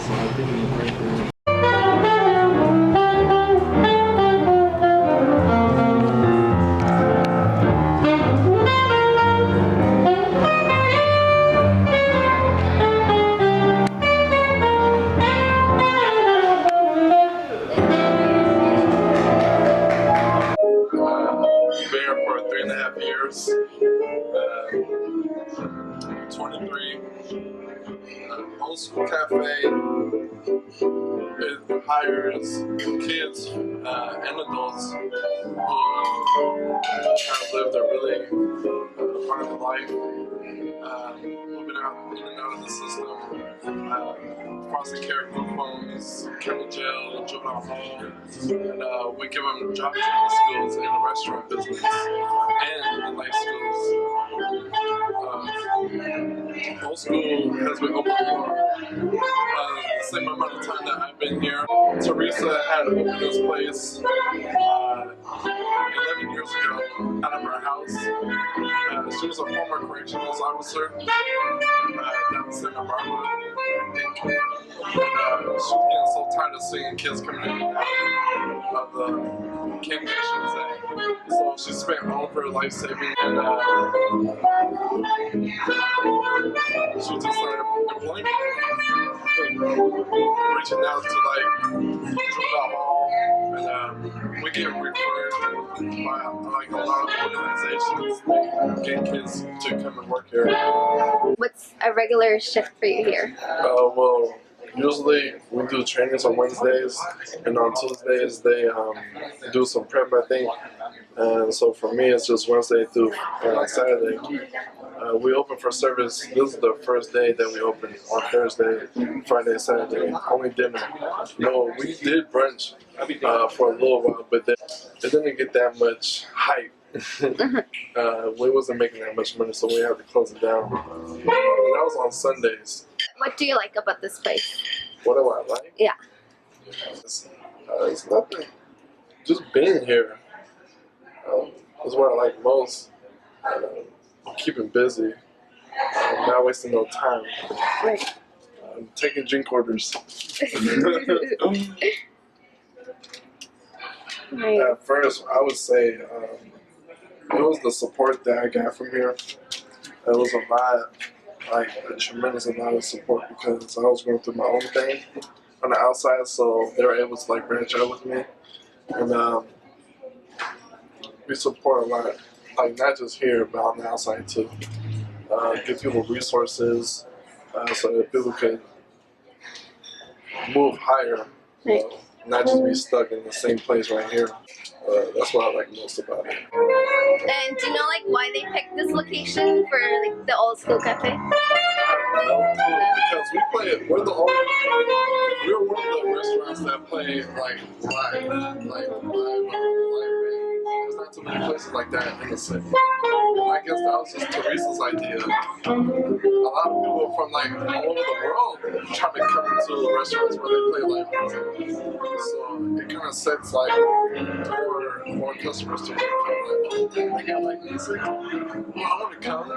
So I think it's right there. Been here for 3.5 years. 23. Old School Cafe. It hires kids and adults who try to live their really part of their life, moving out in and out of the system, foster care group homes, county jail, juvenile hall, and we give them job training skills in the restaurant business and in life skills. Old School has been open for the same amount of time that I've been here. Teresa had opened this place 11 years ago out of her house. She was a former corrections officer down in Santa Barbara. And she was getting so tired of seeing kids coming in and out of the campus she was at. So she spent all of her life saving and she just started employment. Reaching out to like juvenile hall, and we get referred by like a lot of organizations that get kids to come and work here. What's a regular shift for you here? Well, usually we do trainings on Wednesdays, and on Tuesdays they do some prep, I think. And so for me, it's just Wednesday through Saturday. We open for service. This is the first day that we open on Thursday, Friday, Saturday. Only dinner. No, we did brunch for a little while, but then it didn't get that much hype. We wasn't making that much money, so we had to close it down. And that was on Sundays. What do you like about this place? What do I like? Yeah. It's nothing. Just being here is what I like most. Keeping busy, not wasting no time. Right. Taking drink orders. Right. At first, I would say it was the support that I got from here. It was a lot, like a tremendous amount of support because I was going through my own thing on the outside, so they were able to like branch out with me, and we support a lot. Like not just here, but on the outside too. Give people resources so that people could move higher, not just be stuck in the same place right here. That's what I like most about it. And do you know like why they picked this location for like the Old School Cafe? Because we're one of the restaurants that play like live. There's not too many places like that in the city. And I guess that was just Teresa's idea. A lot of people from like all over the world try to come into restaurants where they play live music. So it kind of sets like more customers to come like, oh, they got like music. Well, I want to come.